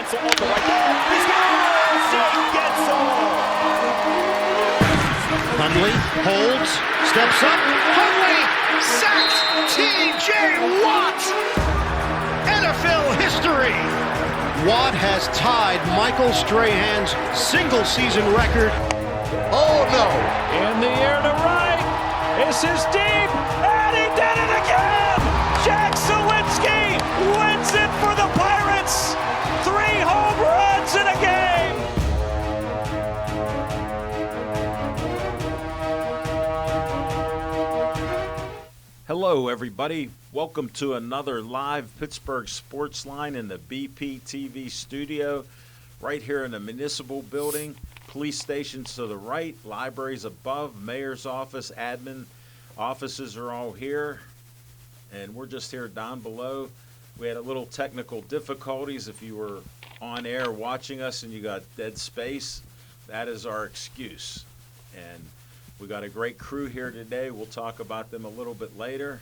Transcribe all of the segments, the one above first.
Gensel on the right. He's got Jake Gensel. Hundley holds, steps up. Hundley sacks T.J. Watt. NFL history. Watt has tied Michael Strahan's single-season record. Oh, no. In the air to right. This is deep. And he did it again. Jack Sawinski wins it for the Pirates. 3 home runs in a game. Hello, everybody. Welcome to another live Pittsburgh Sports Line in the BPTV studio, right here in the municipal building. Police stations to the right, libraries above, mayor's office, admin offices are all here, and we're just here down below. We had a little technical difficulties. If you were on air watching us and you got dead space, that is our excuse. And we got a great crew here today. We'll talk about them a little bit later.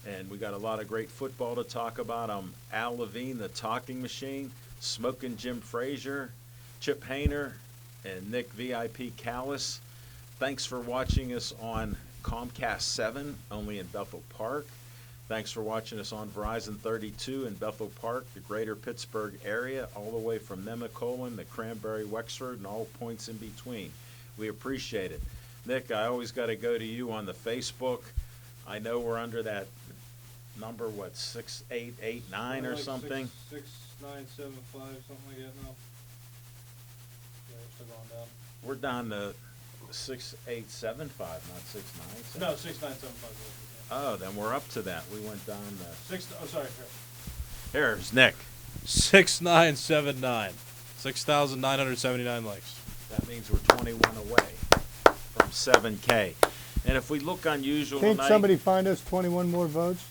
And we got a lot of great football to talk about. I'm Al Levine, the talking machine, Smoking Jim Frazier, Chip Hayner, and Nick VIP Callis. Thanks for watching us on Comcast 7, only in Bethel Park. Thanks for watching us on Verizon 32 in Bethel Park, the greater Pittsburgh area, all the way from Nemacolin to Cranberry, Wexford, and all points in between. We appreciate it. Nick, I always got to go to you on the Facebook. I know we're under that number, 6889 or something? 6975, something like that now. Yeah, we're still going down. We're down to 6875, not 697. No, 6975. Oh, then we're up to that. We went down to... Sorry. Here's Nick. 6979. 6,979 likes. That means we're 21 away from 7K. And if we look unusual Can't tonight... somebody find us 21 more votes?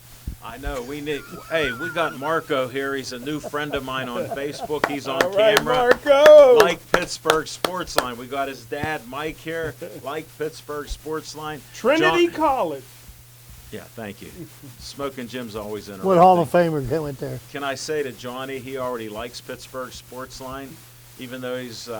I know, we need... Hey, we got Marco here. He's a new friend of mine on Facebook. He's on All right, camera. Marco! Like Pittsburgh Sports Line. We got his dad, Mike, here. Like Pittsburgh Sports Line. Trinity College. Yeah, thank you. Smoking Jim's always interesting. What Hall of Famer went there? Can I say to Johnny, he already likes Pittsburgh Sports Line, even though he's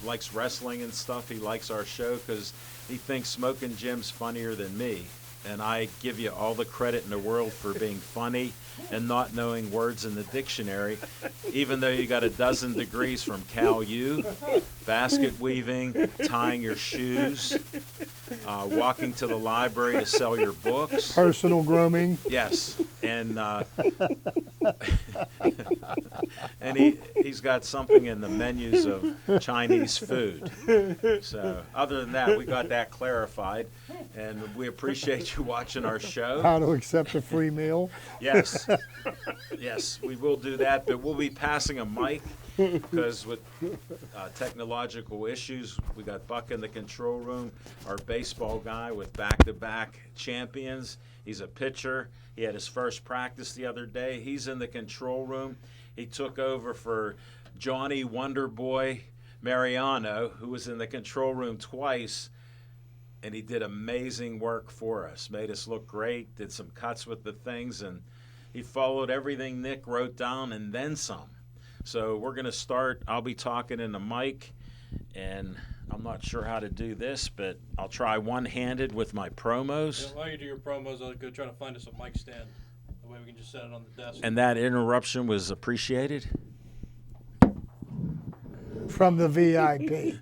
likes wrestling and stuff. He likes our show because he thinks Smoking Jim's funnier than me. And I give you all the credit in the world for being funny and not knowing words in the dictionary, even though you got a dozen degrees from Cal U, basket weaving, tying your shoes, walking to the library to sell your books. Personal grooming. Yes, and and he's got something in the menus of Chinese food. So other than that, we got that clarified, and we appreciate you watching our show. How to accept a free meal. Yes, yes, we will do that, but we'll be passing a mic because with technological issues, we got Buck in the control room, our baseball guy with back-to-back champions. He's a pitcher. He had his first practice the other day. He's in the control room. He took over for Johnny Wonderboy Mariano, who was in the control room twice, and he did amazing work for us. Made us look great, did some cuts with the things, and he followed everything Nick wrote down and then some. So we're going to start. I'll be talking in the mic, and I'm not sure how to do this, but I'll try one-handed with my promos. Yeah, while you do your promos, I'll go try to find us a mic stand. That way we can just set it on the desk. And that interruption was appreciated? From the VIP.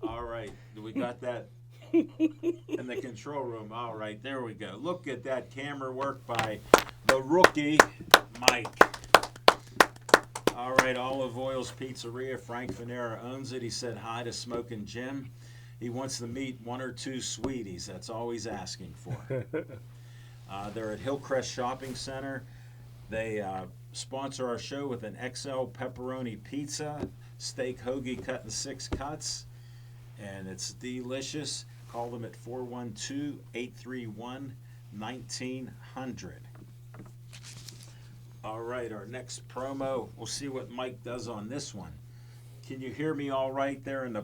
All right. We got that in the control room. All right. There we go. Look at that camera work by the rookie, Mike. All right. Olive Oil's Pizzeria. Frank Fanera owns it. He said hi to Smoking Jim. He wants to meet one or two sweeties. That's all he's asking for. They're at Hillcrest Shopping Center. They sponsor our show with an XL pepperoni pizza, steak hoagie cut in 6 cuts, and it's delicious. Call them at 412-831-1900. All right, our next promo, we'll see what Mike does on this one. Can you hear me all right there in the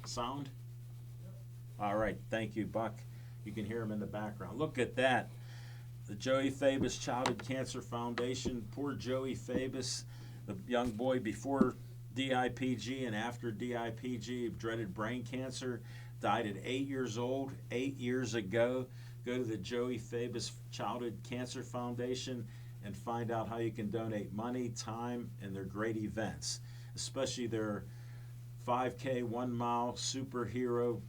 sound? All right, thank you, Buck. You can hear him in the background. Look at that. The Joey Fabus Childhood Cancer Foundation. Poor Joey Fabus, the young boy before DIPG and after DIPG, dreaded brain cancer, died at 8 years old, 8 years ago. Go to the Joey Fabus Childhood Cancer Foundation and find out how you can donate money, time, and their great events, especially their 5K 1 mile superhero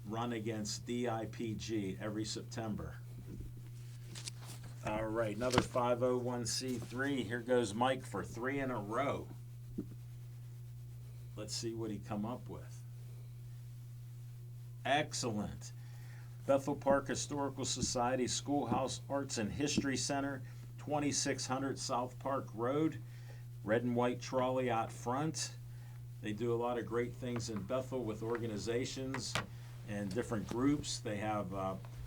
run against DIPG every September. All right, another 501c3. Here goes Mike for 3 in a row. Let's see what he come up with. Excellent. Bethel Park Historical Society Schoolhouse Arts and History Center, 2600 South Park Road, red and white trolley out front. They do a lot of great things in Bethel with organizations and different groups. They have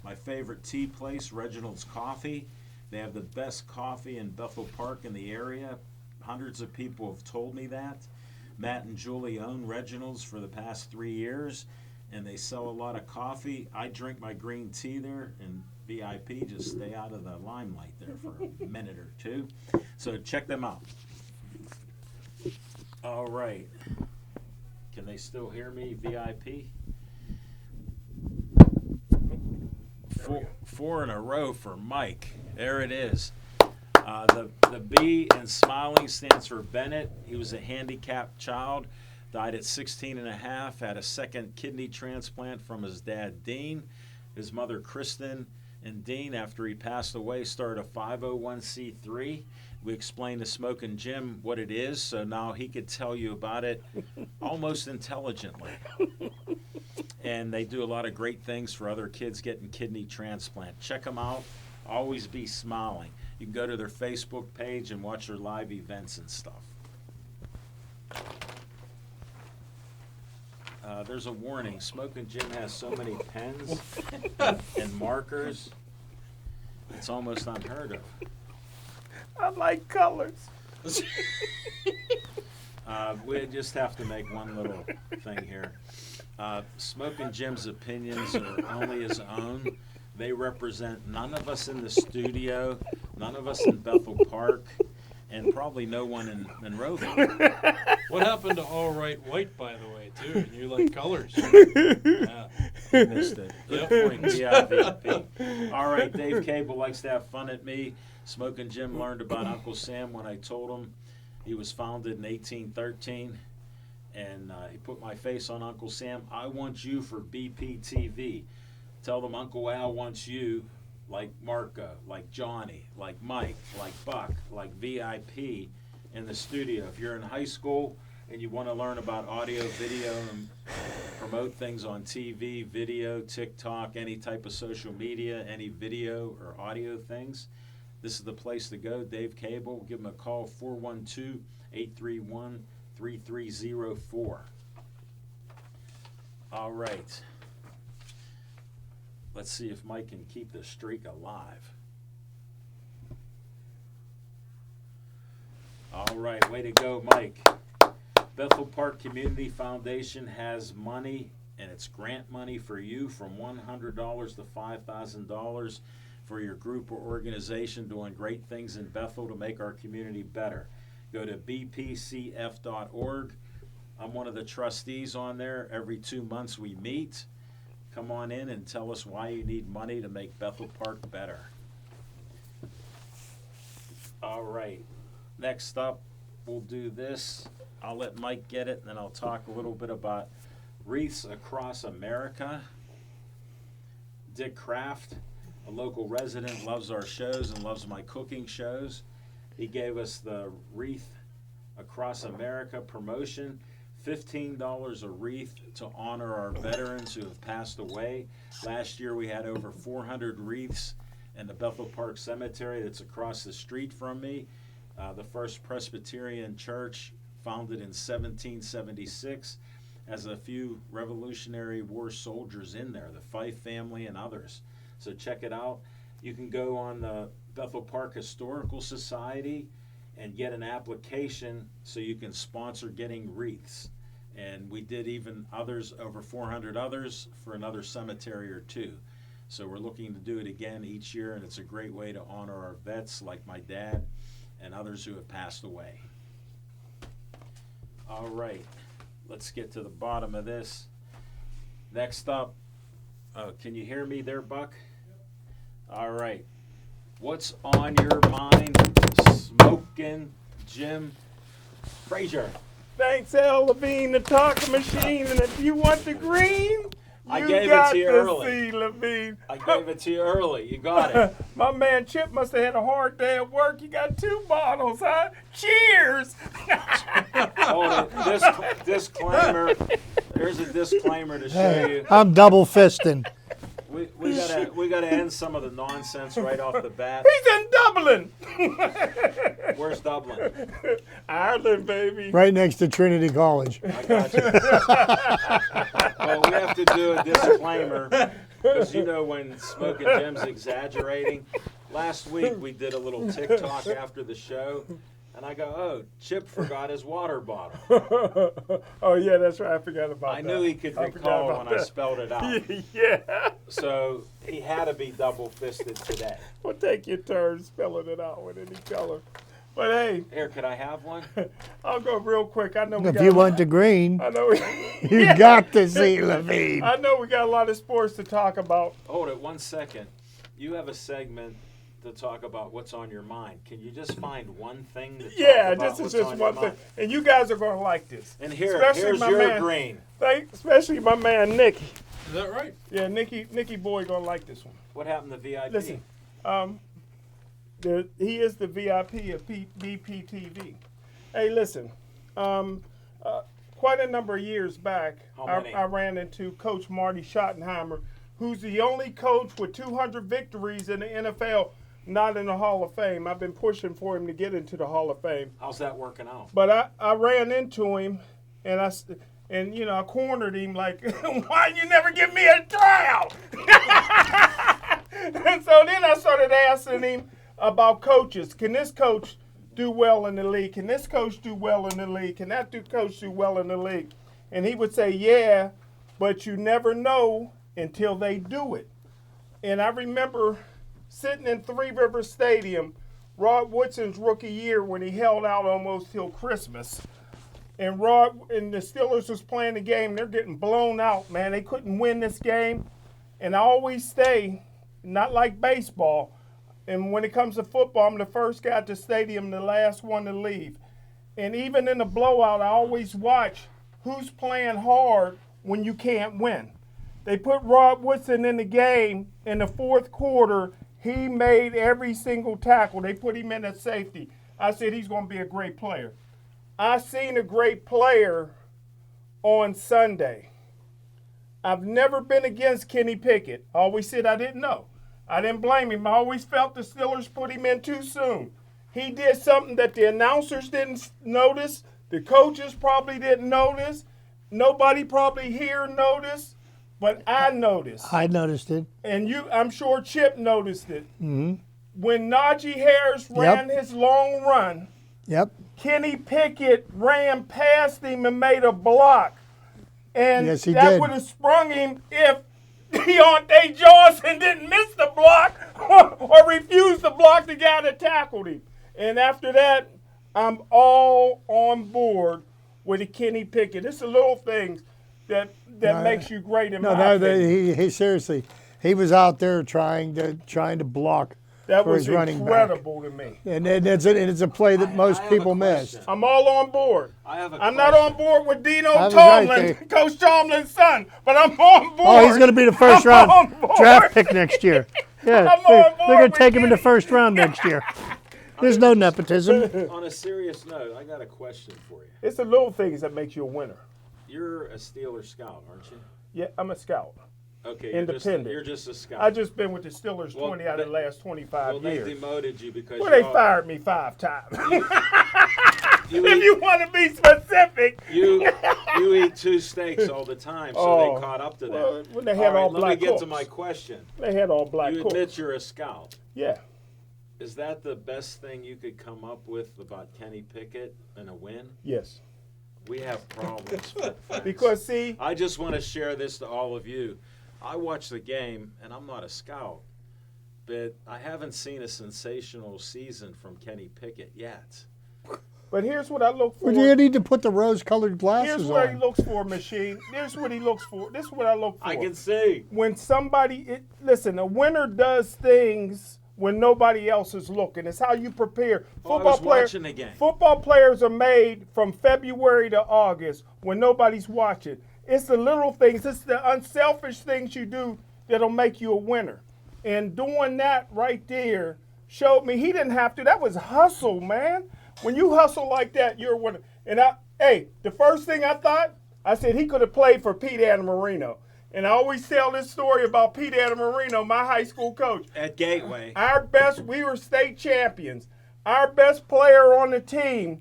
my favorite tea place, Reginald's Coffee. They have the best coffee in Bethel Park in the area. Hundreds of people have told me that. Matt and Julie own Reginald's for the past 3 years, and they sell a lot of coffee. I drink my green tea there, and VIP just stay out of the limelight there for a minute or two. So check them out. All right. Can they still hear me, VIP? Four in a row for Mike. There it is. The B in smiling stands for Bennett. He was a handicapped child, died at 16 and a half, had a second kidney transplant from his dad, Dean. His mother, Kristen, and Dean, after he passed away, started a 501c3. We explained to Smokin' Jim what it is, so now he could tell you about it almost intelligently. And they do a lot of great things for other kids getting kidney transplant. Check them out. Always be smiling. You can go to their Facebook page and watch their live events and stuff. There's a warning. Smokin' Jim has so many pens and markers, it's almost unheard of. I like colors. We just have to make one little thing here. Smokin' Jim's opinions are only his own. They represent none of us in the studio, none of us in Bethel Park, and probably no one in Monroeville. What happened to all right white, by the way, too? And you like colors. Yeah. Missed it. Good Yep. point, DIVP. All right, Dave Cable likes to have fun at me. Smokin' Jim learned about Uncle Sam when I told him he was founded in 1813. And he put my face on Uncle Sam. I want you for BPTV. Tell them Uncle Al wants you, like Marco, like Johnny, like Mike, like Buck, like VIP in the studio. If you're in high school and you want to learn about audio, video, and promote things on TV, video, TikTok, any type of social media, any video or audio things, this is the place to go. Dave Cable, give him a call, 412-831-3304. All right. Let's see if Mike can keep the streak alive. All right, way to go, Mike. Bethel Park Community Foundation has money, and it's grant money for you from $100 to $5,000 for your group or organization doing great things in Bethel to make our community better. Go to bpcf.org. I'm one of the trustees on there. Every 2 months we meet. Come on in and tell us why you need money to make Bethel Park better. All right. Next up, we'll do this. I'll let Mike get it, and then I'll talk a little bit about Wreaths Across America. Dick Kraft, a local resident, loves our shows and loves my cooking shows. He gave us the Wreath Across America promotion. $15 a wreath to honor our veterans who have passed away. Last year we had over 400 wreaths in the Bethel Park Cemetery that's across the street from me. The First Presbyterian Church, founded in 1776, has a few Revolutionary War soldiers in there, the Fife family and others. So check it out. You can go on the Bethel Park Historical Society and get an application so you can sponsor getting wreaths. And we did even others, over 400 others, for another cemetery or two. So we're looking to do it again each year, and it's a great way to honor our vets like my dad and others who have passed away. All right, let's get to the bottom of this. Next up, can you hear me there, Buck? All right. What's on your mind, Smoking Jim Frazier? Thanks, Al Levine, the talking machine. And if you want the green, I you gave it got to you to early. see Levine. I gave it to you early. You got it. My man Chip must have had a hard day at work. You got 2 bottles, huh? Cheers! Hold it. Disclaimer. There's a disclaimer to show you. I'm double fisting. We gotta end some of the nonsense right off the bat. He's in Dublin! Where's Dublin? Ireland, baby. Right next to Trinity College. I got you. Well, we have to do a disclaimer because you know when Smoking Jim's exaggerating. Last week we did a little TikTok after the show, and I go, "Oh, Chip forgot his water bottle." Oh, yeah, that's right. I forgot about I that. knew he could I forgot recall about when I that. spelled it out. Yeah. So he had to be double-fisted today. Well, take your turn spelling it out with any color. But hey, Here, could I have one? I'll go real quick. I know we If got you want the green, I know we, you got to see Levine. I know we got a lot of sports to talk about. Hold it 1 second. You have a segment to talk about what's on your mind. Can you just find one thing to talk Yeah, about this is what's just on your one thing. mind? And you guys are going to like this. And here's my your man, green. Especially my man, Nicky. Is that right? Yeah, Nicky Boy going to like this one. What happened to VIP? Listen, he is the VIP of BPTV. Hey, listen, quite a number of years back, How many? I ran into Coach Marty Schottenheimer, who's the only coach with 200 victories in the NFL, not in the Hall of Fame. I've been pushing for him to get into the Hall of Fame. How's that working out? But I ran into him, and I cornered him like, why you never give me a tryout? And so then I started asking him about coaches. Can this coach do well in the league? Can this coach do well in the league? Can that coach do well in the league? And he would say, yeah, but you never know until they do it. And I remember sitting in Three Rivers Stadium, Rod Woodson's rookie year when he held out almost till Christmas. And the Steelers was playing the game. They're getting blown out, man. They couldn't win this game. And I always stay, not like baseball. And when it comes to football, I'm the first guy at the stadium, the last one to leave. And even in the blowout, I always watch who's playing hard when you can't win. They put Rod Woodson in the game in the fourth quarter. He made every single tackle. They put him in at safety. I said he's going to be a great player. I seen a great player on Sunday. I've never been against Kenny Pickett. I always said I didn't know. I didn't blame him. I always felt the Steelers put him in too soon. He did something that the announcers didn't notice. The coaches probably didn't notice. Nobody probably here noticed, but I noticed. I noticed it. And I'm sure Chip noticed it. Mm-hmm. When Najee Harris ran his long run, Yep. Kenny Pickett ran past him and made a block. And Yes, he that did. would have sprung him if Deontay Johnson didn't miss the block or refused to block the guy that tackled him. And after that, I'm all on board with the Kenny Pickett. It's the little things that makes you great in my opinion. He seriously, he was out there trying to block That for was his running incredible to me. back. And it's a play that most have a people miss. question. I'm all on board. I'm not on board with Dino I was Tomlin, right there. Coach Tomlin's son, but I'm on board. Oh, he's going to be the first I'm round on board. draft pick next year. Yeah, I'm on they're board going with to take him in the Kenny. first round next year. There's no nepotism. On a serious note, I got a question for you. It's the little things that makes you a winner. You're a Steeler scout, aren't you? Yeah, I'm a scout. Okay, Independent. You're just a scout. I just been with the Steelers Well, 20 out of the last 25 well, they years. demoted you because Well, they you're- fired me 5 times. you If eat, you want to be specific. you eat 2 steaks all the time, so Oh, they caught up to that. well, when they had all let black me get to cooks. my question. They had all black You cooks. admit you're a scout. Yeah. Is that the best thing you could come up with about Kenny Pickett and a win? Yes. We have problems. friends. Because, see, I just want to share this to all of you. I watched the game, and I'm not a scout, but I haven't seen a sensational season from Kenny Pickett yet. But here's what I look for. Well, you need to put the rose-colored glasses Here's on. what he looks for, Machine. Here's what he looks for. This is what I look for. I can see. When somebody, listen, a winner does things when nobody else is looking. It's how you prepare. Oh, I was watching the game. Football players are made from February to August when nobody's watching. It's the little things. It's the unselfish things you do that'll make you a winner. And doing that right there showed me he didn't have to. That was hustle, man. When you hustle like that, you're a winner. And the first thing I thought, I said he could have played for Pete Adamarino. And I always tell this story about Pete Adamarino, my high school coach. At Gateway. We were state champions. Our best player on the team,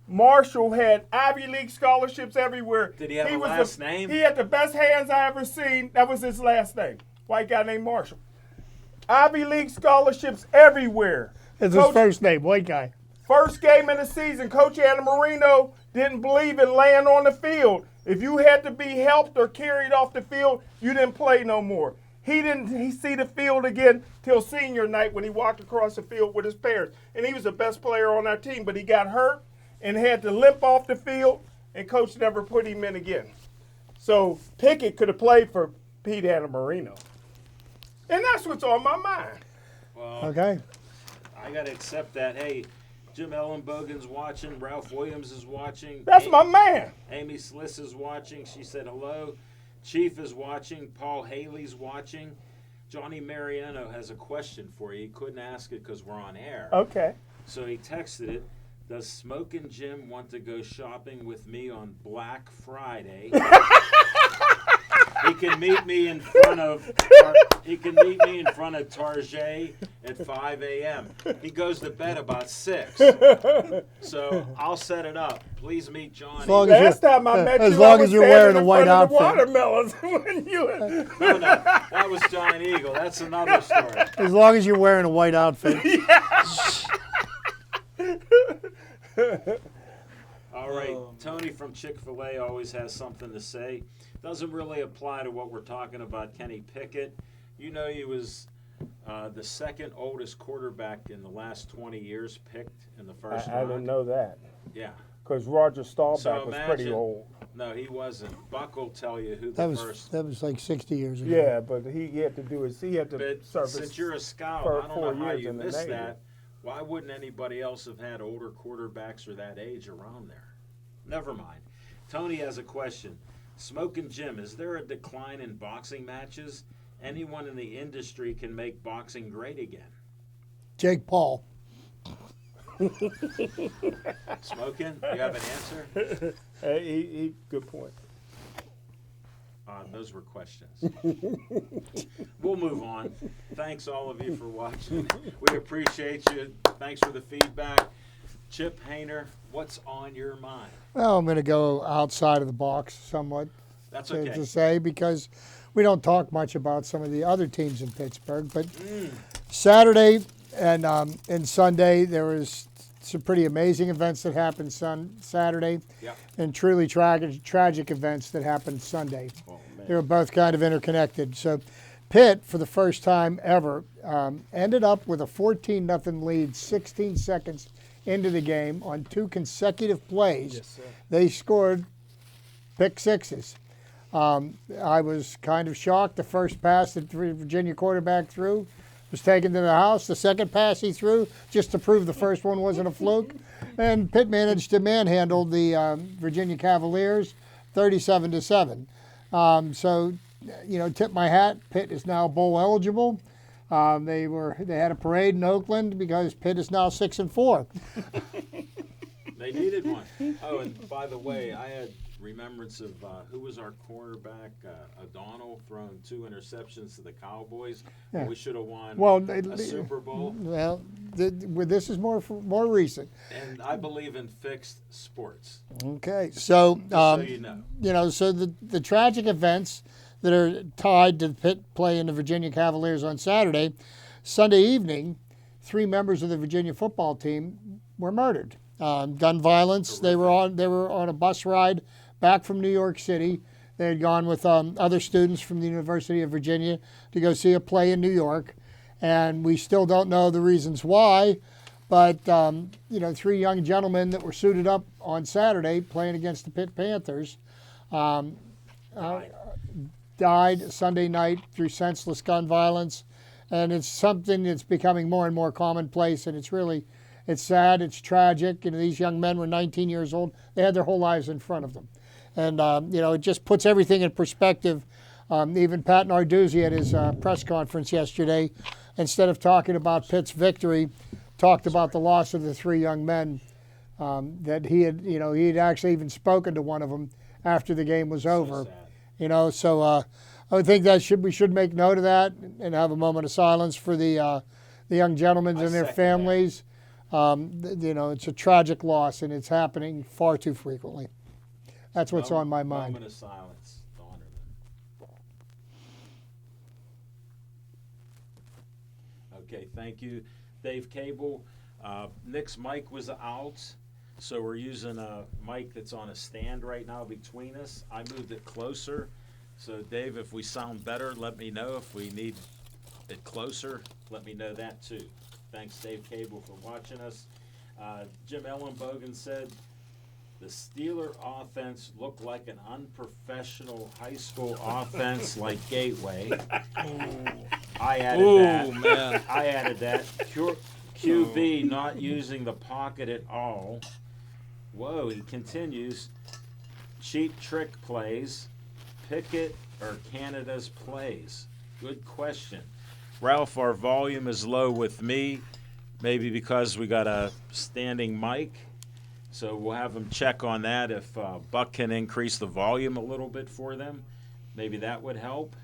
Marshall, had Ivy League scholarships everywhere. Did he have a last name? He had the best hands I ever seen. That was his last name. White guy named Marshall. Ivy League scholarships everywhere. It's his first name, white guy. First game of the season, Coach Adamarino didn't believe in laying on the field. If you had to be helped or carried off the field, you didn't play no more. He didn't see the field again till senior night when he walked across the field with his parents. And he was the best player on our team, but he got hurt and had to limp off the field, and Coach never put him in again. So Pickett could have played for Pete Adamarino. And that's what's on my mind. Well, Okay. I got to accept that. Hey, Jim Ellenbogen's watching. Ralph Williams is watching. That's my man. Amy Sliss is watching. She said hello. Chief is watching. Paul Haley's watching. Johnny Mariano has a question for you. He couldn't ask it because we're on air. Okay. So he texted it. Does Smokin' Jim want to go shopping with me on Black Friday? He can meet me in front of Target at 5 a.m. He goes to bed about 6. So I'll set it up. Please meet Johnny. Last time I met you, as long I was as you're wearing standing a white in front of the outfit. watermelons when you. No, that was Giant Eagle. That's another story. As long as you're wearing a white outfit. All right, Tony from Chick-fil-A always has something to say. Doesn't really apply to what we're talking about, Kenny Pickett. You know he was the second oldest quarterback in the last 20 years picked in the first round. I didn't know that Yeah. because Roger Staubach So was pretty imagine- old. No, he wasn't. Buck will tell you who That the was first. that was like 60 years ago. Yeah, but he had to do his. He had to But service. since you're a scout, for I don't 4 know how years you in the missed Navy. that. Why wouldn't anybody else have had older quarterbacks or that age around there? Never mind. Tony has a question. Smokin' Jim, is there a decline in boxing matches? Anyone in the industry can make boxing great again. Jake Paul. Smokin', you have an answer? He good point. Those were questions. We'll move on. Thanks all of you for watching. We appreciate you. Thanks for the feedback. Chip Hayner, what's on your mind? Well, I'm going to go outside of the box somewhat That's to okay. say because we don't talk much about some of the other teams in Pittsburgh. But Saturday and Sunday, there was some pretty amazing events that happened Saturday Yep. and truly tragic events that happened Sunday. Oh, man. They were both kind of interconnected. So Pitt, for the first time ever, ended up with a 14-0 lead 16 seconds into the game on 2 consecutive plays. Yes, sir. They scored pick sixes. I was kind of shocked. The first pass that the Virginia quarterback threw was taken to the house. The second pass he threw, just to prove the first one wasn't a fluke. And Pitt managed to manhandle the Virginia Cavaliers 37-7. So, you know, tip my hat. Pitt is now bowl eligible. They had a parade in Oakland because Pitt is now 6-4. They needed one. Oh, and by the way, I had remembrance of who was our cornerback, O'Donnell, throwing 2 interceptions to the Cowboys. Yeah. We should have won Well, a Super Bowl. Well, this is more recent. And I believe in fixed sports, Okay, so so you know. so the tragic events that are tied to the Pitt play in the Virginia Cavaliers on Saturday, Sunday evening, 3 members of the Virginia football team were murdered. Gun violence. They were on a bus ride back from New York City. They had gone with other students from the University of Virginia to go see a play in New York, and we still don't know the reasons why. But 3 young gentlemen that were suited up on Saturday playing against the Pitt Panthers died Sunday night through senseless gun violence, and it's something that's becoming more and more commonplace. And it's sad, it's tragic. These young men were 19 years old; they had their whole lives in front of them, and it just puts everything in perspective. Even Pat Narduzzi at his press conference yesterday, instead of talking about Pitt's victory, talked about the loss of the 3 young men. That he had actually even spoken to one of them after the game was over. So I would think that we should make note of that and have a moment of silence for the young gentlemen and their families. It's a tragic loss, and it's happening far too frequently. That's what's on my mind. Moment of silence to honor them. Okay, thank you, Dave Cable. Nick's mic was out, so we're using a mic that's on a stand right now between us. I moved it closer. So, Dave, if we sound better, let me know. If we need it closer, let me know that too. Thanks, Dave Cable, for watching us. Jim Ellenbogen said, the Steeler offense looked like an unprofessional high school offense like Gateway. I added that. Man. I added that. QB not using the pocket at all. Whoa, he continues. Cheap trick plays. Pickett or Canada's plays? Good question. Ralph, our volume is low with me, maybe because we got a standing mic. So we'll have them check on that. If Buck can increase the volume a little bit for them, maybe that would help.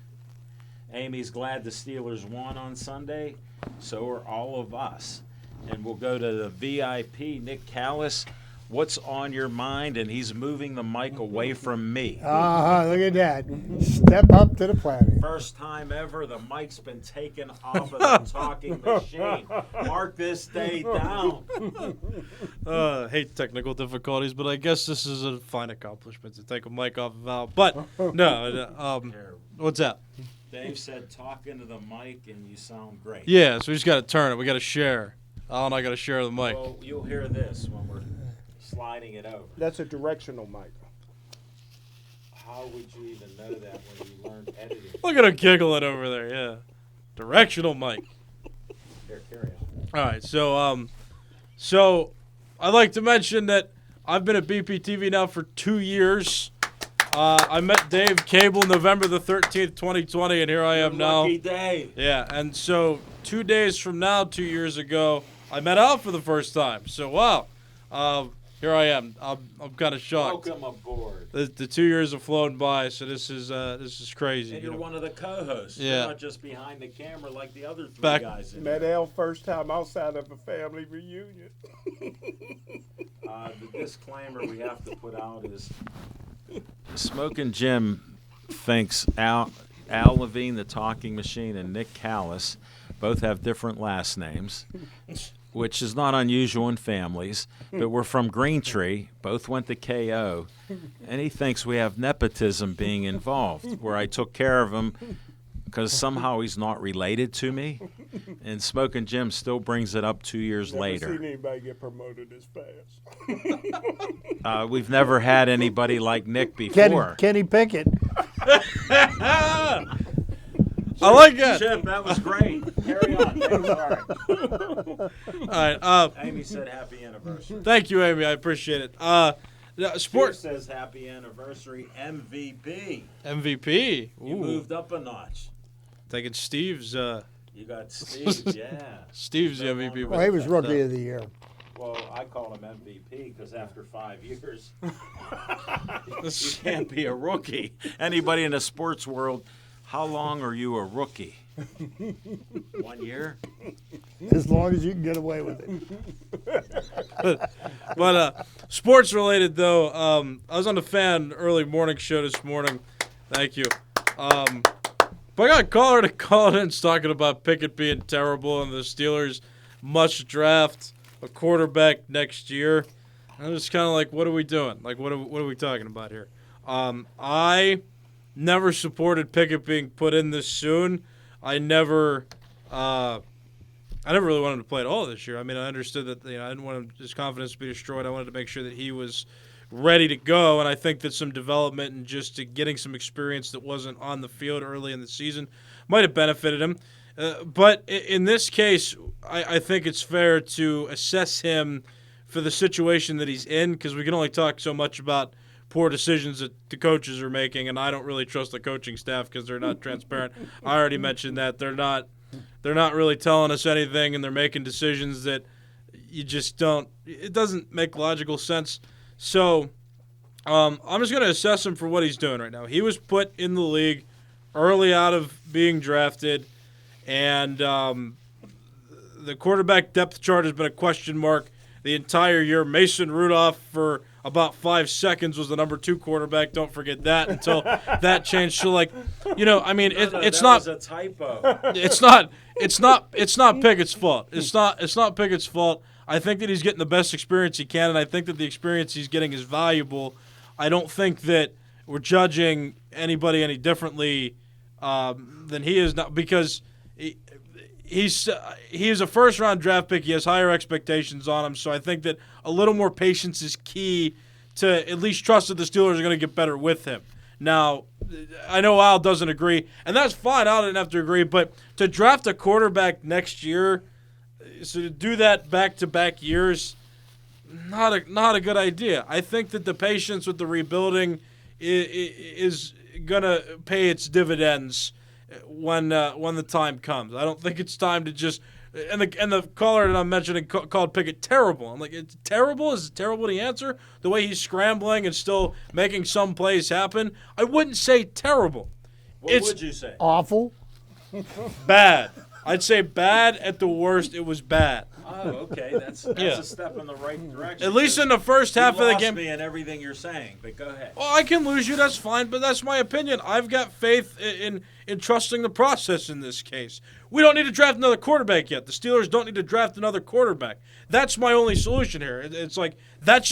Amy's glad the Steelers won on Sunday. So are all of us. And we'll go to the VIP, Nick Callis. What's on your mind? And he's moving the mic away from me. Look at that. Step up to the plate. First time ever the mic's been taken off of the talking machine. Mark this day down. Hate technical difficulties, but I guess this is a fine accomplishment to take a mic off of Al. But no, what's that? Dave said talk into the mic and you sound great. Yeah, so we just got to turn it. We got to share. Al and I got to share the mic. Well, you'll hear this when we're sliding it over. That's a directional mic. How would you even know that when you learned editing? Look at him giggling over there. Yeah, directional mic. Here, carry on. All right, so I'd like to mention that I've been at BPTV now for 2 years. I met Dave Cable November the 13th, 2020, and here I am now. Lucky day. Yeah, and so 2 days from now, 2 years ago, I met Al for the first time. So wow, here I am. I'm kind of shocked. Welcome aboard. The 2 years have flown by, so this is crazy. And you're one of the co-hosts. Yeah. You're not just behind the camera like the other 3 Back- guys in Met there. Al first time outside of a family reunion. The disclaimer we have to put out is Smoking Jim thinks Al Levine, the talking machine, and Nick Callis both have different last names, which is not unusual in families, but we're from Green Tree, both went to KO, and he thinks we have nepotism being involved, where I took care of him because somehow he's not related to me, and Smoking Jim still brings it up 2 years Never later. seen anybody get promoted as fast. We've never had anybody like Nick before. Kenny Pickett. I like that. Chip, that was great. Carry on. Thanks. All right. All right. Amy said happy anniversary. Thank you, Amy. I appreciate it. Steve Sports says happy anniversary MVP. MVP. You Ooh. moved up a notch. Taking Steve's. You got Steve, yeah. Steve's the No MVP. longer- Well, he was Rookie of the Year. Well, I call him MVP because after 5 years, you can't be a rookie. Anybody in the sports world, how long are you a rookie? 1 year? As long as you can get away with it. But sports related though, I was on the Fan early morning show this morning. Thank you. But I got a caller to call in talking about Pickett being terrible and the Steelers must draft a quarterback next year. I'm just kind of like, what are we doing? Like, what are we talking about here? I never supported Pickett being put in this soon. I never really wanted him to play at all this year. I mean, I understood that I didn't want his confidence to be destroyed. I wanted to make sure that he was ready to go, and I think that some development and just getting some experience that wasn't on the field early in the season might have benefited him. But in this case, I think it's fair to assess him for the situation that he's in, because we can only talk so much about poor decisions that the coaches are making, and I don't really trust the coaching staff because they're not transparent. I already mentioned that. They're not really telling us anything, and they're making decisions that you just don't – it doesn't make logical sense. So I'm just going to assess him for what he's doing right now. He was put in the league early out of being drafted, and the quarterback depth chart has been a question mark the entire year. Mason Rudolph for about 5 seconds was the number 2 quarterback. Don't forget that until that changed. So, I mean, it's not was a typo. It's not Pickett's fault. It's not Pickett's fault. I think that he's getting the best experience he can, and I think that the experience he's getting is valuable. I don't think that we're judging anybody any differently than he is now, because he is a first-round draft pick. He has higher expectations on him, so I think that a little more patience is key to at least trust that the Steelers are going to get better with him. Now, I know Al doesn't agree, and that's fine. Al didn't have to agree, but to draft a quarterback next year, so to do that back-to-back years, not a good idea. I think that the patience with the rebuilding is going to pay its dividends when the time comes. I don't think it's time to just and the caller that I'm mentioning called Pickett terrible. I'm like, it's terrible? Is it terrible the answer? The way he's scrambling and still making some plays happen? I wouldn't say terrible. What would you say? Awful. Bad. I'd say bad at the worst. It was bad. Oh, okay. That's a step in the right direction. At least in the first half of the game. You lost me in everything you're saying, but go ahead. Well, I can lose you. That's fine, but that's my opinion. I've got faith in trusting the process in this case. We don't need to draft another quarterback yet. The Steelers don't need to draft another quarterback. That's my only solution here. It's like that's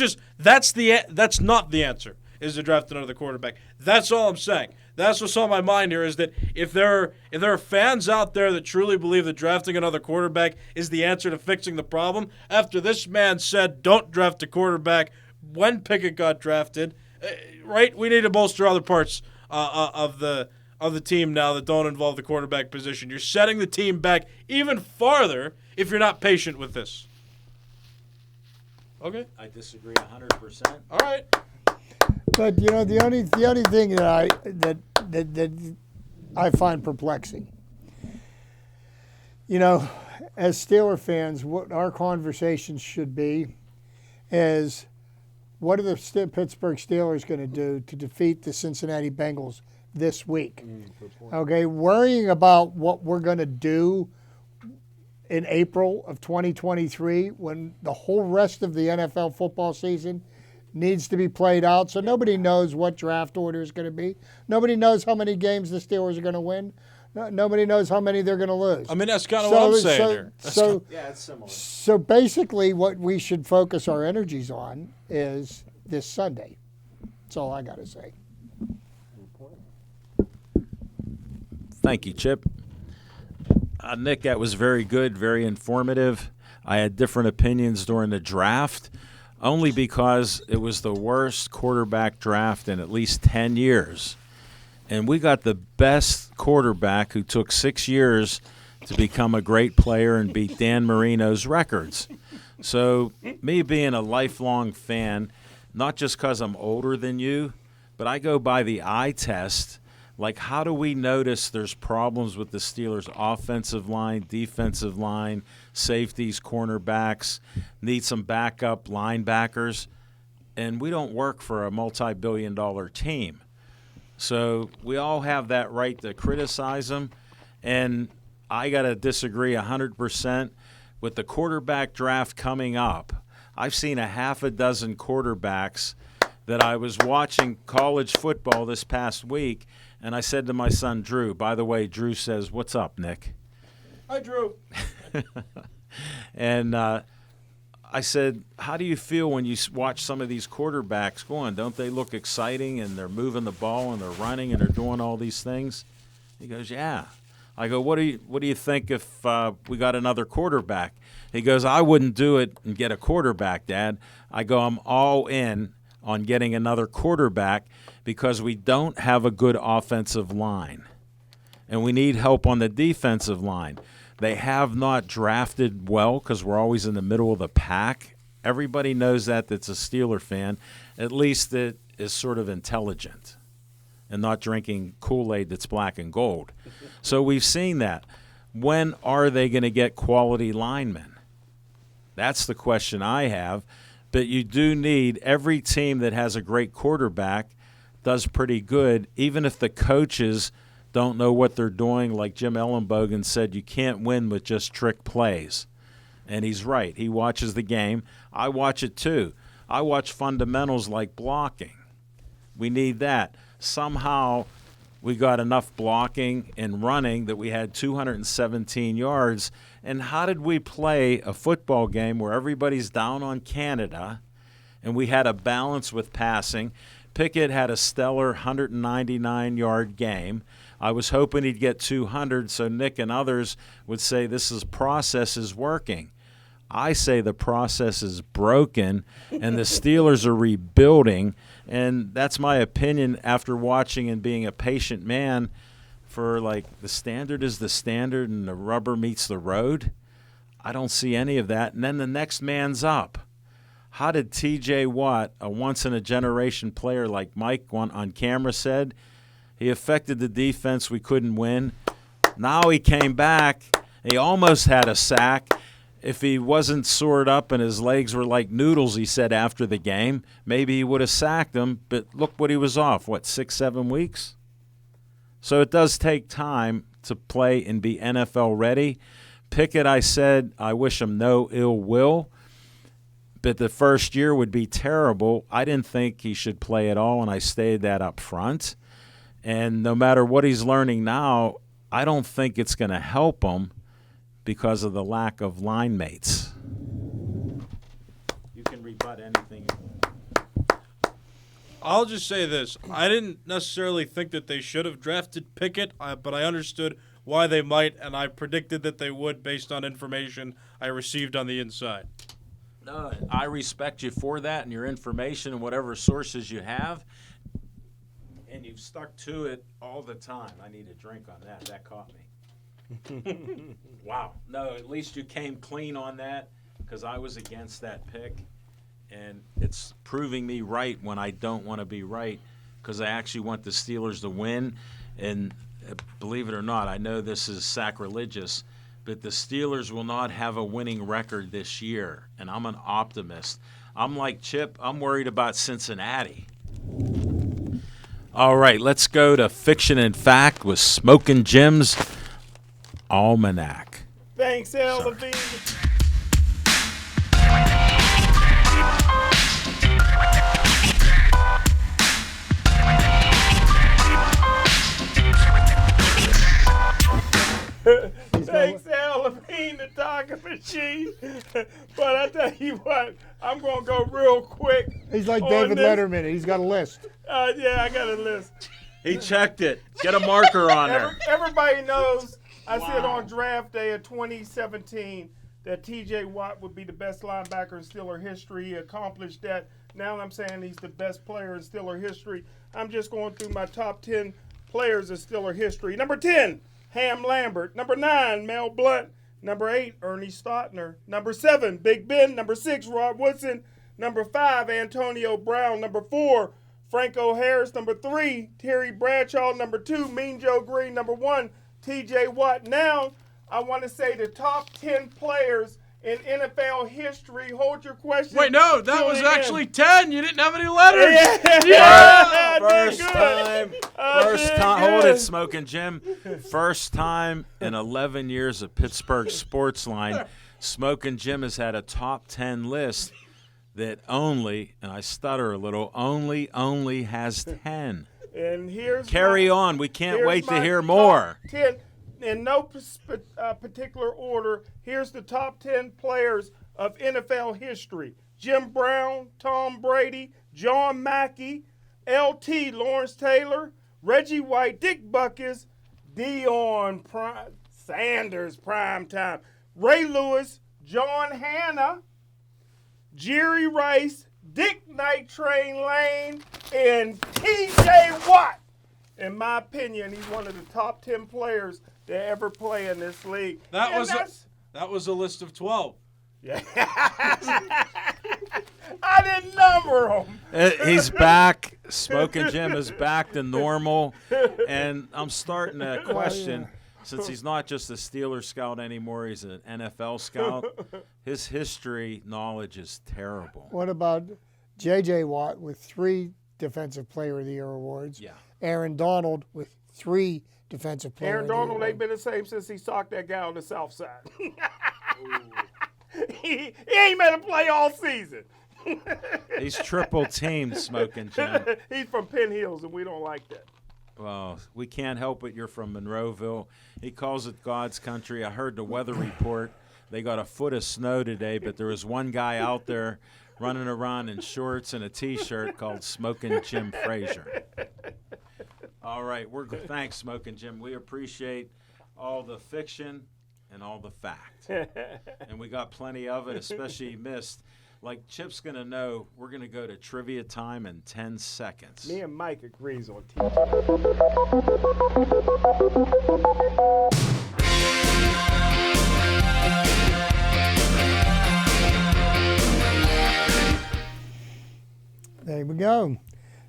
not the answer, is to draft another quarterback. That's all I'm saying. That's what's on my mind here, is that if there are fans out there that truly believe that drafting another quarterback is the answer to fixing the problem, after this man said don't draft a quarterback when Pickett got drafted, right? We need to bolster other parts of the team now that don't involve the quarterback position. You're setting the team back even farther if you're not patient with this. Okay. I disagree 100%. All right. But the only thing that I find perplexing, as Steeler fans, what our conversations should be is, what are the Pittsburgh Steelers going to do to defeat the Cincinnati Bengals this week? Okay, worrying about what we're going to do in April of 2023 when the whole rest of the NFL football season needs to be played out, so nobody knows what draft order is going to be. Nobody knows how many games the Steelers are going to win. Nobody knows how many they're going to lose. I mean, that's kind of what I'm saying here. Yeah, it's similar. So basically what we should focus our energies on is this Sunday. That's all I got to say. Thank you, Chip. Nick, that was very good, very informative. I had different opinions during the draft, only because it was the worst quarterback draft in at least 10 years. And we got the best quarterback who took 6 years to become a great player and beat Dan Marino's records. So me being a lifelong fan, not just because I'm older than you, but I go by the eye test. Like, how do we notice there's problems with the Steelers' offensive line, defensive line, safeties, cornerbacks, need some backup linebackers, and we don't work for a multi-billion-dollar team. So we all have that right to criticize them, and I got to disagree 100% with the quarterback draft coming up. I've seen a half a dozen quarterbacks that I was watching college football this past week, and I said to my son, Drew, by the way, Drew says, "What's up, Nick?" Hi, Drew. And I said, how do you feel when you watch some of these quarterbacks going? Don't they look exciting, and they're moving the ball and they're running and they're doing all these things? He goes, yeah. I go, what do you think if we got another quarterback? He goes, I wouldn't do it and get a quarterback, Dad. I go, I'm all in on getting another quarterback because we don't have a good offensive line, and we need help on the defensive line. They have not drafted well because we're always in the middle of the pack. Everybody knows that that's a Steeler fan, at least that is sort of intelligent and not drinking Kool-Aid that's black and gold. So we've seen that. When are they going to get quality linemen? That's the question I have. But you do need every team that has a great quarterback does pretty good, even if the coaches don't know what they're doing. Like Jim Ellenbogen said, you can't win with just trick plays. And he's right. He watches the game. I watch it too. I watch fundamentals like blocking. We need that. Somehow we got enough blocking and running that we had 217 yards. And how did we play a football game where everybody's down on Canada and we had a balance with passing? Pickett had a stellar 199-yard game. I was hoping he'd get 200 so Nick and others would say process is working. I say the process is broken and the Steelers are rebuilding, and that's my opinion after watching and being a patient man for like the standard is the standard and the rubber meets the road. I don't see any of that. And then the next man's up. How did T.J. Watt, a once-in-a-generation player like Mike on camera said, he affected the defense, we couldn't win. Now he came back. He almost had a sack. If he wasn't sored up and his legs were like noodles, he said after the game, maybe he would have sacked him. But look what he was off, 6-7 weeks? So it does take time to play and be NFL ready. Pickett, I said, I wish him no ill will. But the first year would be terrible. I didn't think he should play at all, and I stated that up front. And no matter what he's learning now, I don't think it's going to help him because of the lack of line mates. You can rebut anything you want. I'll just say this. I didn't necessarily think that they should have drafted Pickett, but I understood why they might, and I predicted that they would based on information I received on the inside. No, I respect you for that and your information and whatever sources you have. And you've stuck to it all the time. I need a drink on that. That caught me. Wow. No, at least you came clean on that because I was against that pick. And it's proving me right when I don't want to be right because I actually want the Steelers to win. And believe it or not, I know this is sacrilegious, but the Steelers will not have a winning record this year. And I'm an optimist. I'm like Chip. I'm worried about Cincinnati. All right, let's go to Fiction and Fact with Smoking Jim's Almanac. Thanks, Al Levine. Thanks, Al Levine, the talking machine. But I tell you what, I'm going to go real quick. He's like on David this. Letterman. He's got a list. Yeah, I got a list. He checked it. Get a marker on there. Everybody knows I said on draft day of 2017 that T.J. Watt would be the best linebacker in Steeler history. He accomplished that. Now I'm saying he's the best player in Steeler history. I'm just going through my top 10 players in Steeler history. Number 10, Ham Lambert. Number 9, Mel Blount. Number 8, Ernie Stautner. Number 7, Big Ben. Number 6, Rod Woodson. Number 5, Antonio Brown. Number 4, Franco Harris. Number 3, Terry Bradshaw. Number 2, Mean Joe Green. Number 1, T.J. Watt. Now, I want to say the top 10 players in NFL history. Hold your question. Wait, no, that was actually 10. You didn't have any letters. Yeah. First time. Hold good. it, Smoking Jim. First time in 11 years of Pittsburgh Sportsline, Smoking Jim has had a top 10 list that only, and I stutter a little, only has 10. And here's Carry my, on. We can't here's wait to my hear top more. 10. In no particular order, here's the top 10 players of NFL history. Jim Brown, Tom Brady, John Mackey, LT, Lawrence Taylor, Reggie White, Dick Buckus, Deion Sanders, primetime, Ray Lewis, John Hanna, Jerry Rice, Dick Night Train Lane, and T.J. Watt. In my opinion, he's one of the top 10 players to ever play in this league. That was a list of 12. Yeah. I didn't number him. He's back. Smoking Jim is back to normal. And I'm starting to question, since he's not just a Steelers scout anymore, he's an NFL scout. His history knowledge is terrible. What about J.J. Watt with 3 Defensive Player of the Year awards? Yeah. Aaron Donald with 3 Defensive Player Aaron of the Year Donald ain't been the same since he socked that guy on the south side. he ain't made a play all season. He's triple teamed, Smoking Jim. He's from Penn Hills, and we don't like that. Well, we can't help it. You're from Monroeville. He calls it God's country. I heard the weather report. They got a foot of snow today, but there was one guy out there running around in shorts and a T-shirt called Smoking Jim Frazier. All right, thanks, Smoking Jim. We appreciate all the fiction and all the fact, and we got plenty of it, especially missed. Like Chip's going to know, we're going to go to trivia time in 10 seconds. Me and Mike agrees on TJ. There we go.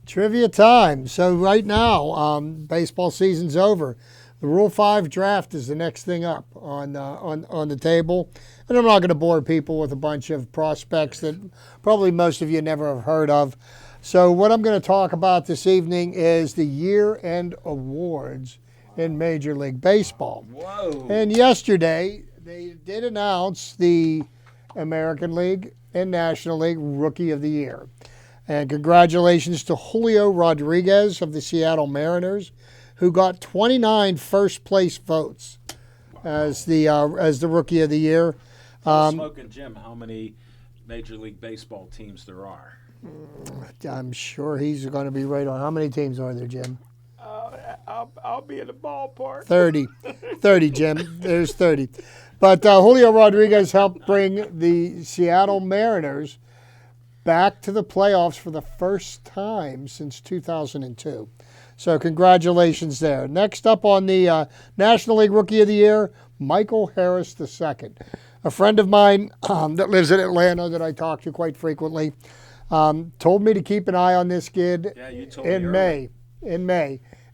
Trivia time. So right now, baseball season's over. The Rule 5 draft is the next thing up on the table. And I'm not going to bore people with a bunch of prospects that probably most of you never have heard of. So what I'm going to talk about this evening is the year-end awards in Major League Baseball. Whoa. And yesterday, they did announce the American League and National League Rookie of the Year. And congratulations to Julio Rodriguez of the Seattle Mariners, who got 29 first-place votes as the Rookie of the Year. Smoking Jim, how many Major League Baseball teams there are? I'm sure he's going to be right on. How many teams are there, Jim? I'll be in the ballpark. 30. 30, Jim. There's 30. But Julio Rodriguez helped bring the Seattle Mariners back to the playoffs for the first time since 2002. So congratulations there. Next up on the National League Rookie of the Year, Michael Harris II. A friend of mine that lives in Atlanta that I talk to quite frequently told me to keep an eye on this kid in May.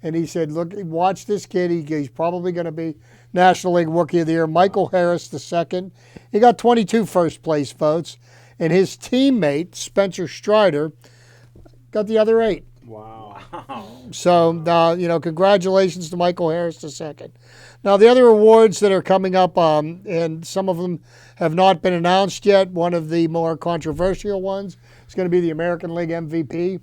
And he said, look, watch this kid. He's probably going to be National League Rookie of the Year. Michael Harris II. He got 22 first-place votes. And his teammate, Spencer Strider, got the other 8. Wow. So, congratulations to Michael Harris II. Now, the other awards that are coming up, and some of them have not been announced yet, one of the more controversial ones is going to be the American League MVP.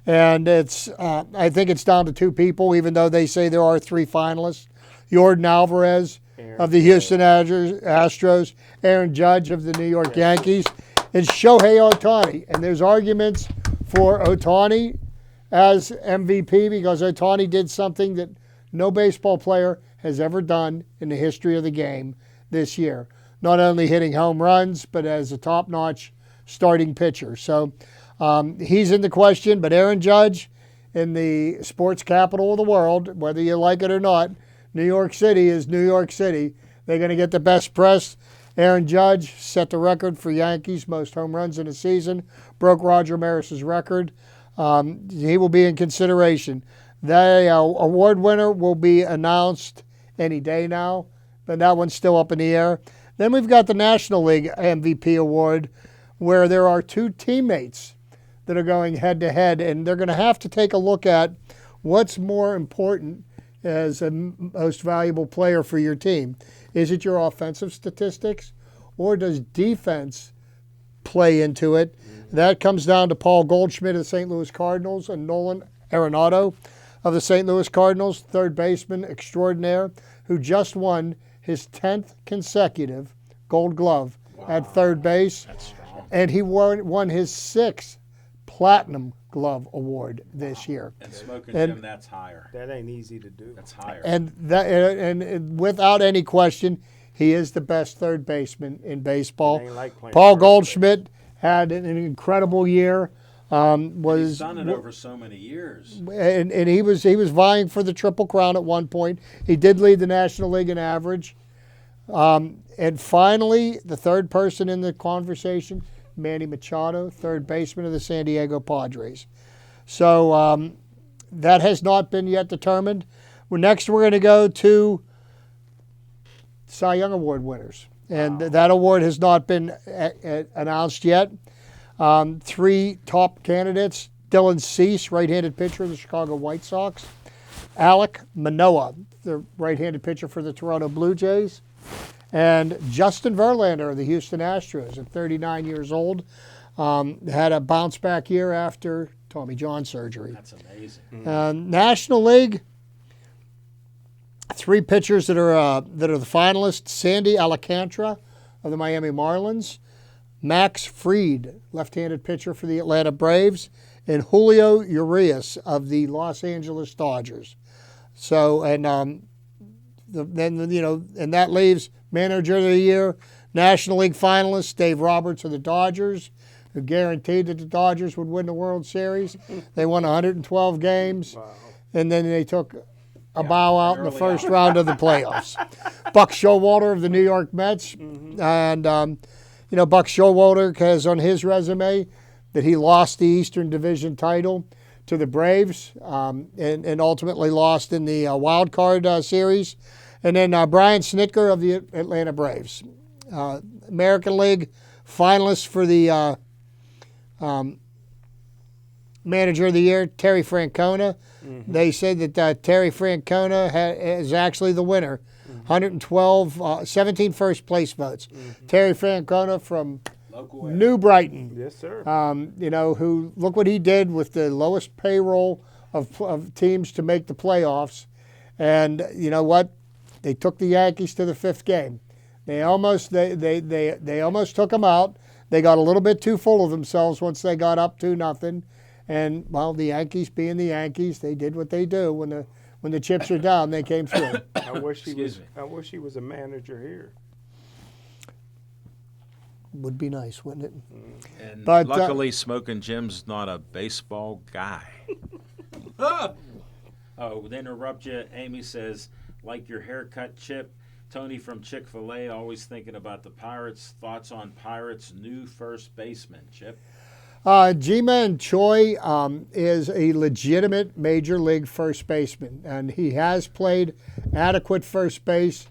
And I think it's down to 2 people, even though they say there are 3 finalists. Yordan Alvarez of the Houston Astros, Aaron Judge of the New York Yankees, and Shohei Ohtani. And there's arguments for Ohtani as MVP because Ohtani did something that no baseball player has ever done in the history of the game this year. Not only hitting home runs, but as a top-notch starting pitcher. So he's in the question, but Aaron Judge in the sports capital of the world, whether you like it or not, New York City is New York City. They're going to get the best press. Aaron Judge set the record for Yankees most home runs in a season, broke Roger Maris's record. He will be in consideration. The award winner will be announced any day now, but that one's still up in the air. Then we've got the National League MVP award, where there are 2 teammates that are going head-to-head, and they're going to have to take a look at what's more important as a most valuable player for your team. Is it your offensive statistics, or does defense play into it? That comes down to Paul Goldschmidt of the St. Louis Cardinals and Nolan Arenado of the St. Louis Cardinals, third baseman extraordinaire, who just won his 10th consecutive Gold Glove at third base. And he won his 6th Platinum Glove Award this year. And Smoking And- Jim, that's higher. That ain't easy to do. That's higher. And without any question, he is the best third baseman in baseball. It ain't like playing Paul first Goldschmidt had an incredible year. He's done it over so many years. And he was vying for the Triple Crown at one point. He did lead the National League in average. And finally, the third person in the conversation, Manny Machado, third baseman of the San Diego Padres. So that has not been yet determined. Next, we're going to go to Cy Young Award winners. And that award has not been announced yet. 3 top candidates: Dylan Cease, right-handed pitcher of the Chicago White Sox; Alek Manoah, the right-handed pitcher for the Toronto Blue Jays; and Justin Verlander of the Houston Astros, at 39 years old. Had a bounce-back year after Tommy John surgery. That's amazing. National League, 3 pitchers that are the finalists: Sandy Alcantara of the Miami Marlins, Max Fried, left-handed pitcher for the Atlanta Braves, and Julio Urias of the Los Angeles Dodgers. So, and and that leaves Manager of the Year, National League finalist Dave Roberts of the Dodgers, who guaranteed that the Dodgers would win the World Series. They won 112 games, and then they took a bow out in the first round of the playoffs. Buck Showalter of the New York Mets, and Buck Showalter has on his resume that he lost the Eastern Division title to the Braves, and ultimately lost in the wild card series. And then Brian Snitker of the Atlanta Braves. American League finalists for the Manager of the Year, Terry Francona. Mm-hmm. They said that Terry Francona is actually the winner. 112, 17 first place votes. Mm-hmm. Terry Francona from New Brighton. Yes, sir. Who, look what he did with the lowest payroll of teams to make the playoffs. And you know what? They took the Yankees to the 5th game. They almost took them out. They got a little bit too full of themselves once they got up 2-0. And well, the Yankees being the Yankees, they did what they do when the chips are down. They came through. I wish he was a manager here. Would be nice, wouldn't it? And But, luckily, Smoking Jim's not a baseball guy. Oh, to interrupt you, Amy says, like your haircut, Chip. Tony from Chick-fil-A, always thinking about the Pirates. Thoughts on Pirates' new first baseman, Chip? Ji-Man Choi is a legitimate major league first baseman, and he has played adequate first base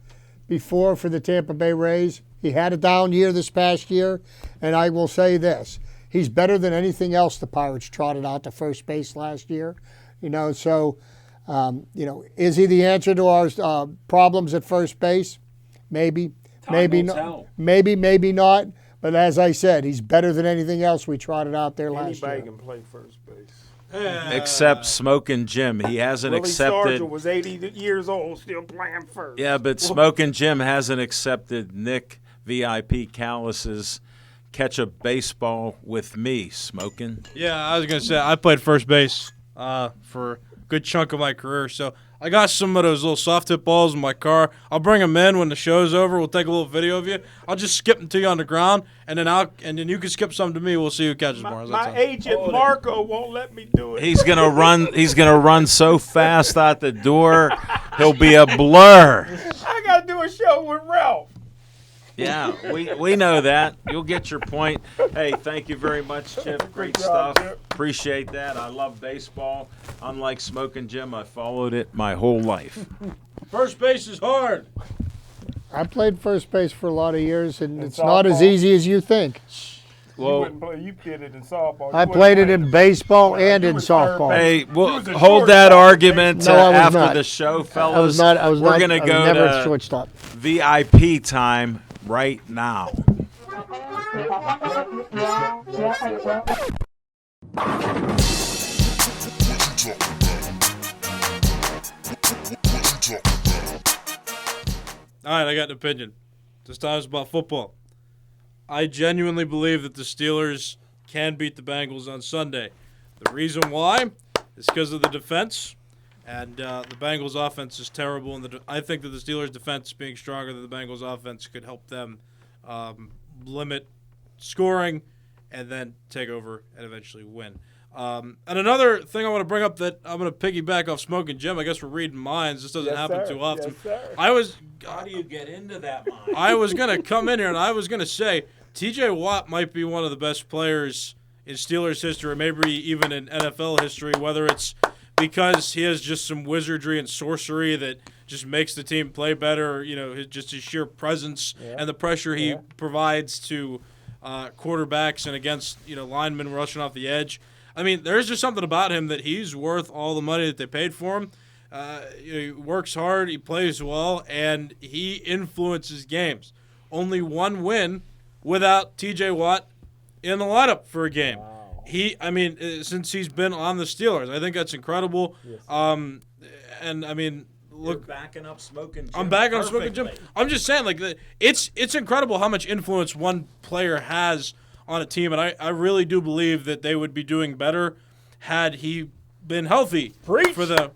before for the Tampa Bay Rays. He had a down year this past year, and I will say this: he's better than anything else the Pirates trotted out to first base last year. Is he the answer to our problems at first base? Maybe, maybe not. Maybe not. But as I said, he's better than anything else we trotted out there last year. Anybody can play first base. Except Smoking Jim. He hasn't Willie accepted. Stargell was 80 years old, still playing first. Yeah, but Smoking Jim hasn't accepted Nick VIP Callis's catch a baseball with me, Smoking. Yeah, I was going to say, I played first base for a good chunk of my career, so I got some of those little soft tip balls in my car. I'll bring them in when the show's over. We'll take a little video of you. I'll just skip them to you on the ground, and then you can skip some to me. We'll see who catches more. My agent Marco won't let me do it. He's gonna run. He's gonna run so fast out the door, he'll be a blur. I gotta do a show with Ralph. Yeah, we know that. You'll get your point. Hey, thank you very much, Chip. Great stuff. Appreciate that. I love baseball. Unlike Smoking Jim, I followed it my whole life. First base is hard. I played first base for a lot of years, and it's softball? not as easy as you think. Well, You did it in softball. I played it in baseball and in softball. hey, we'll was a hold that shortstop. argument No, I was after not. the show, I fellas. was not. I was We're not. gonna I was go never to a shortstop. VIP time right now. All right, I got an opinion. This time it's about football. I genuinely believe that the Steelers can beat the Bengals on Sunday. The reason why is because of the defense, and the Bengals' offense is terrible. And I think that the Steelers' defense being stronger than the Bengals' offense could help them limit scoring and then take over and eventually win. And another thing I want to bring up that I'm going to piggyback off Smoking Jim. I guess we're reading minds. This doesn't happen too often. Yes, sir. How do you get into that mind? I was going to come in here and I was going to say T.J. Watt might be one of the best players in Steelers history, or maybe even in NFL history, whether it's because he has just some wizardry and sorcery that just makes the team play better, just his sheer presence and the pressure he provides to quarterbacks and against, linemen rushing off the edge. I mean, there's just something about him that he's worth all the money that they paid for him. He works hard, he plays well, and he influences games. Only one win without T.J. Watt in the lineup for a game. Wow. Since he's been on the Steelers, I think that's incredible. Yes. And I mean, look, you're backing up Smoking Jim. I'm backing up Smoking Jim. I'm just saying, it's incredible how much influence one player has on a team, and I really do believe that they would be doing better had he been healthy for the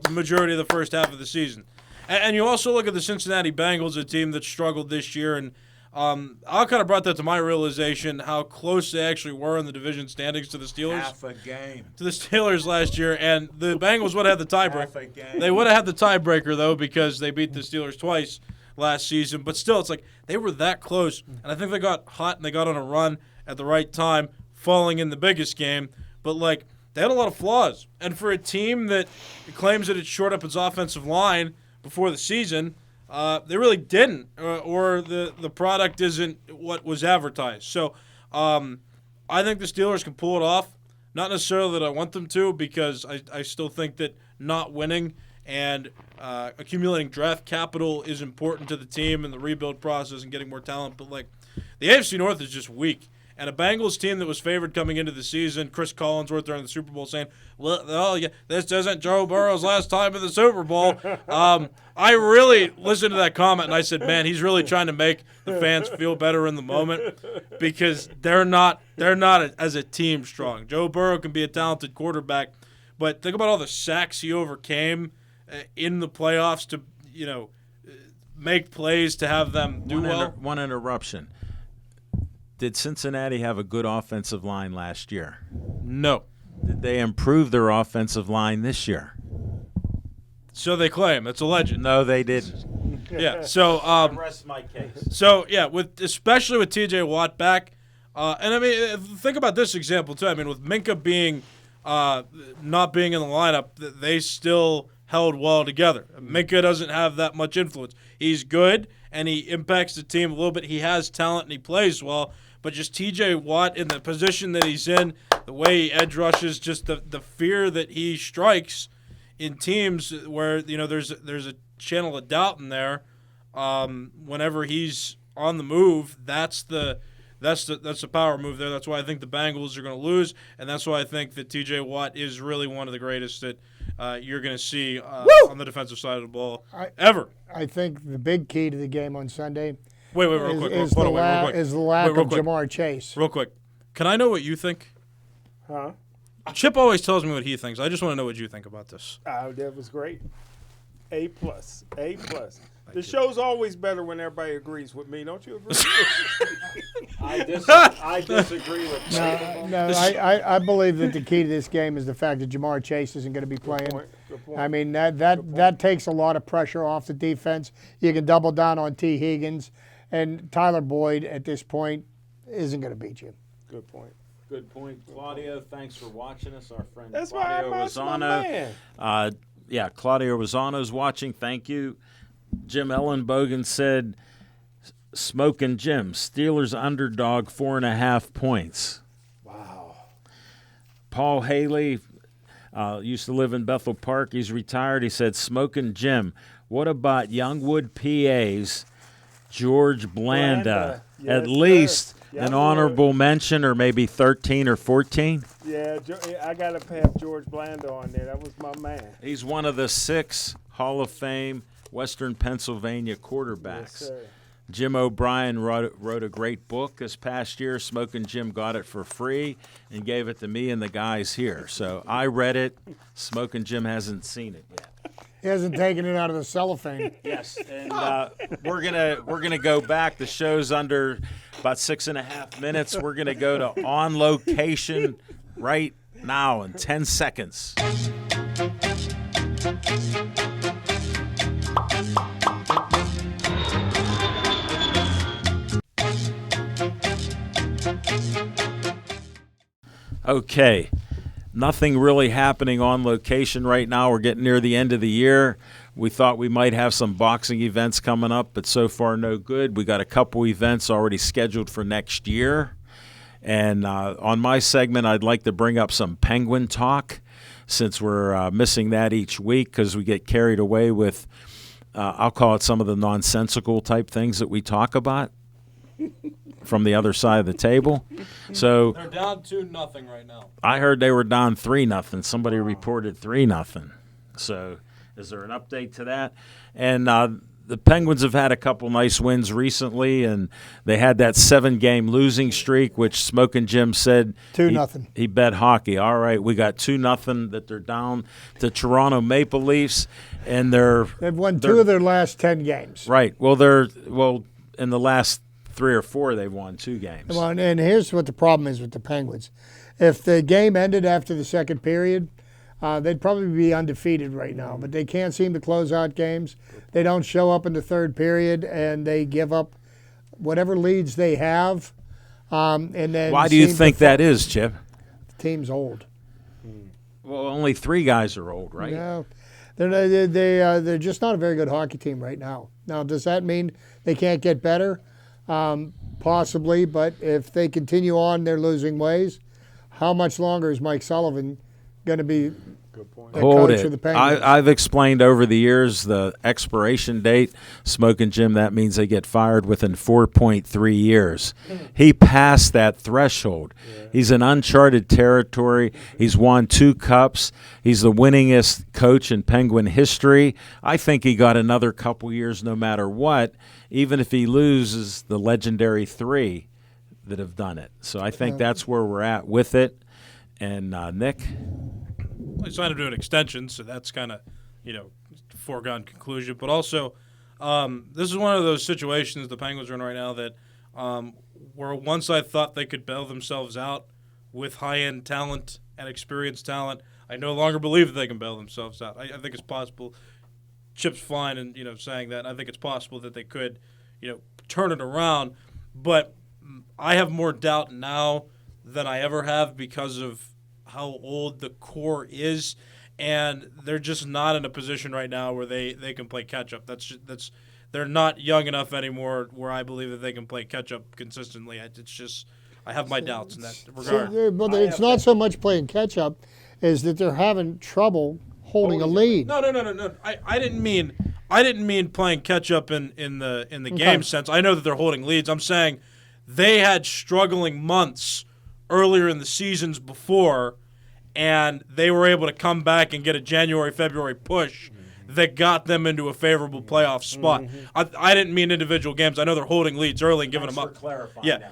majority of the first half of the season. And you also look at the Cincinnati Bengals, a team that struggled this year, and I kind of brought that to my realization how close they actually were in the division standings to the Steelers. Half a game. To the Steelers last year, and the Bengals would have had the tiebreaker. Half a game. They would have had the tiebreaker, though, because they beat the Steelers twice last season. But still, it's like they were that close, and I think they got hot and they got on a run at the right time, falling in the biggest game. But, they had a lot of flaws. And for a team that claims that it shored up its offensive line before the season, they really didn't, or the product isn't what was advertised. So I think the Steelers can pull it off. Not necessarily that I want them to, because I still think that not winning and accumulating draft capital is important to the team and the rebuild process and getting more talent. But, the AFC North is just weak. And a Bengals team that was favored coming into the season, Chris Collinsworth during the Super Bowl saying, this isn't Joe Burrow's last time in the Super Bowl. I really listened to that comment, and I said, man, he's really trying to make the fans feel better in the moment, because they're not as a team strong. Joe Burrow can be a talented quarterback, but think about all the sacks he overcame in the playoffs to, make plays to have them do well. One interruption. Did Cincinnati have a good offensive line last year? No. Did they improve their offensive line this year? So they claim. That's a legend. No, they didn't. Yeah. So I rest my case. So yeah, especially with T.J. Watt back, and I mean, think about this example too. I mean, with Minka being not being in the lineup, they still held well together. Minka doesn't have that much influence. He's good and he impacts the team a little bit. He has talent and he plays well. But just T.J. Watt in the position that he's in, the way he edge rushes, just the fear that he strikes in teams where there's a channel of doubt in there. Whenever he's on the move, that's the power move there. That's why I think the Bengals are going to lose, and that's why I think that T.J. Watt is really one of the greatest that you're going to see on the defensive side of the ball ever. I think the big key to the game on Sunday. Wait, real quick. Is the lack of Jamar Chase. Real quick. Can I know what you think? Huh? Chip always tells me what he thinks. I just want to know what you think about this. That was great. A+. The show's always better when everybody agrees with me. Don't you agree? I disagree with you. No, I believe that the key to this game is the fact that Jamar Chase isn't going to be playing. Good point. I mean, that takes a lot of pressure off the defense. You can double down on T. Higgins, and Tyler Boyd at this point isn't going to beat you. Good point. Good point, Claudio. Thanks for watching us, our friend That's why Claudio I'm my man. Rosano. Claudio Rosano's watching. Thank you. Jim Ellenbogen said, Smoking Jim, Steelers underdog 4.5 points. Wow. Paul Haley used to live in Bethel Park. He's retired. He said, Smoking Jim, what about Youngwood PA's George Blanda? Yes, At least Yes, an honorable mention, or maybe 13 or 14? Yeah, I got to have George Blanda on there. That was my man. He's one of the 6 Hall of Fame Western Pennsylvania quarterbacks. Yes, sir. Jim O'Brien wrote a great book this past year. Smoking Jim got it for free and gave it to me and the guys here. So I read it. Smoking Jim hasn't seen it yet. He hasn't taken it out of the cellophane. Yes, and we're gonna go back. The show's under about 6.5 minutes. We're gonna go to On Location right now in 10 seconds. Okay, nothing really happening on location right now. We're getting near the end of the year. We thought we might have some boxing events coming up, but so far no good. We got a couple events already scheduled for next year. And on my segment, I'd like to bring up some Penguin talk, since we're missing that each week because we get carried away with, I'll call it some of the nonsensical type things that we talk about from the other side of the table. So They're down 2-0 right now. I heard they were down 3-0. Somebody reported 3-0. So is there an update to that? And the Penguins have had a couple nice wins recently, and they had that 7-game losing streak, which Smoking Jim said 2-0. He bet hockey. All right, we got 2-0 that they're down to Toronto Maple Leafs, and They've won 2 of their last 10 games. right. Well, in the last 3 or 4, they've won 2 games. Well, and here's what the problem is with the Penguins. If the game ended after the second period, they'd probably be undefeated right now. But they can't seem to close out games. They don't show up in the third period, and they give up whatever leads they have. And then Why do you think that is, Chip? The team's old. Well, only 3 guys are old, right? No, they're just not a very good hockey team right now. Now, does that mean they can't get better? Possibly, but if they continue on their losing ways, how much longer is Mike Sullivan going to be the Hold coach it. of the Penguins? I've explained over the years the expiration date. Smoking Jim, that means they get fired within 4.3 years. He passed that threshold. He's in uncharted territory. He's won 2 cups. He's the winningest coach in Penguin history. I think he got another couple years no matter what, even if he loses the legendary 3 that have done it. So I think that's where we're at with it. And Nick? They signed him to an extension, so that's kind of, foregone conclusion. But also, this is one of those situations the Penguins are in right now that where once I thought they could bail themselves out with high-end talent and experienced talent, I no longer believe that they can bail themselves out. I think it's possible. Chip's fine in, saying that. I think it's possible that they could, turn it around. But I have more doubt now than I ever have because of how old the core is, and they're just not in a position right now where they can play catch up. They're not young enough anymore where I believe that they can play catch up consistently. It's just I have my doubts in that regard. But it's not so much playing catch up, is that they're having trouble holding a lead. No. I didn't mean playing catch up in the game sense. I know that they're holding leads. I'm saying they had struggling months earlier in the seasons before, and they were able to come back and get a January, February push that got them into a favorable playoff spot. I didn't mean individual games. I know they're holding leads early and giving them up.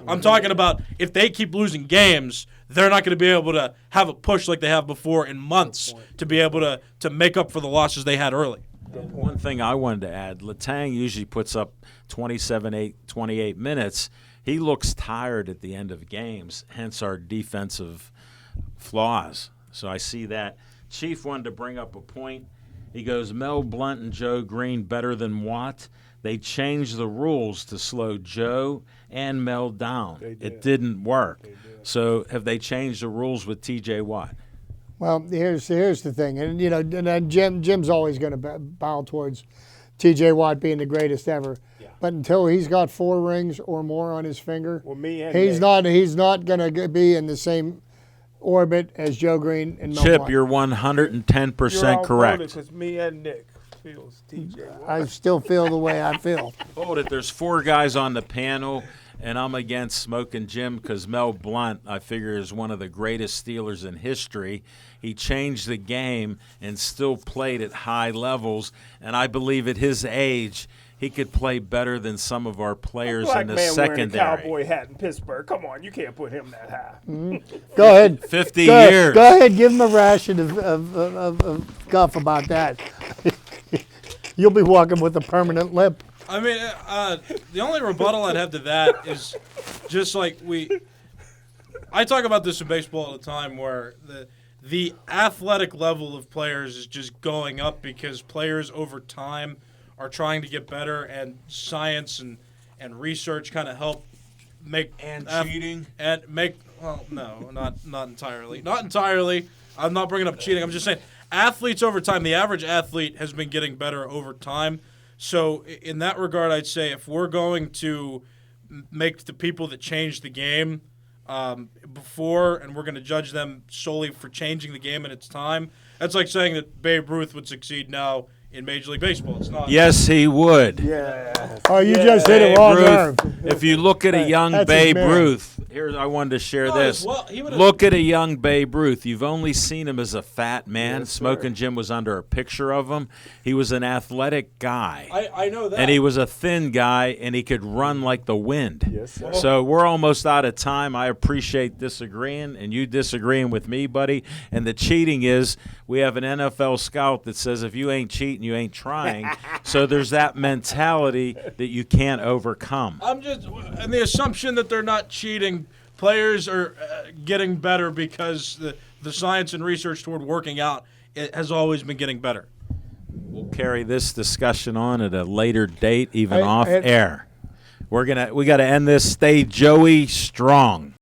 I'm talking about if they keep losing games, they're not going to be able to have a push like they have before in months to be able to make up for the losses they had early. One thing I wanted to add, Letang usually puts up 28 minutes. He looks tired at the end of games, hence our defensive flaws. So I see that. Chief wanted to bring up a point. He goes, Mel Blount and Joe Green better than Watt. They changed the rules to slow Joe and Mel down. It didn't work. So have they changed the rules with T.J. Watt? Well, here's the thing, and Jim's always going to bow towards T.J. Watt being the greatest ever. But until he's got 4 rings or more on his finger, he's not going to be in the same orbit as Joe Green and Mel Chip, Blount. you're 110% correct. Because me and Nick feels TJ. I still feel the way I feel. Hold it. There's 4 guys on the panel, and I'm against Smoking Jim because Mel Blount, I figure, is one of the greatest Steelers in history. He changed the game and still played at high levels, and I believe at his age he could play better than some of our players Black in the man wearing a secondary. cowboy hat in Pittsburgh. Come on, you can't put him that high. Go ahead. 50 Go ahead. years. Go ahead. Give him a ration of guff about that. You'll be walking with a permanent lip. I mean, the only rebuttal I'd have to that is just like I talk about this in baseball all the time, where the athletic level of players is just going up because players over time are trying to get better, and science and research kind of help make cheating. And make no, not entirely. Not entirely. I'm not bringing up cheating. I'm just saying athletes over time, the average athlete has been getting better over time. So in that regard, I'd say if we're going to make the people that change the game before, and we're going to judge them solely for changing the game in its time, that's like saying that Babe Ruth would succeed now in Major League Baseball. It's not. Yes, he would. Yeah. Oh, you just hit Babe it wrong Ruth, arm. if you look at a young That's his Babe man. Ruth, here I wanted to share No, this. well, he would've- Look at a young Babe Ruth. You've only seen him as a fat man. Smoking Jim was under a picture of him. He was an athletic guy. I know that. And he was a thin guy, and he could run like the wind. Yes, sir. So we're almost out of time. I appreciate disagreeing, and you disagreeing with me, buddy. And the cheating is we have an NFL scout that says if you ain't cheating, you ain't trying. So there's that mentality that you can't overcome. I'm just, and the assumption that they're not cheating. Players are getting better because the science and research toward working out has always been getting better. We'll carry this discussion on at a later date, even I- off I- air. We got to end this. Stay Joey strong.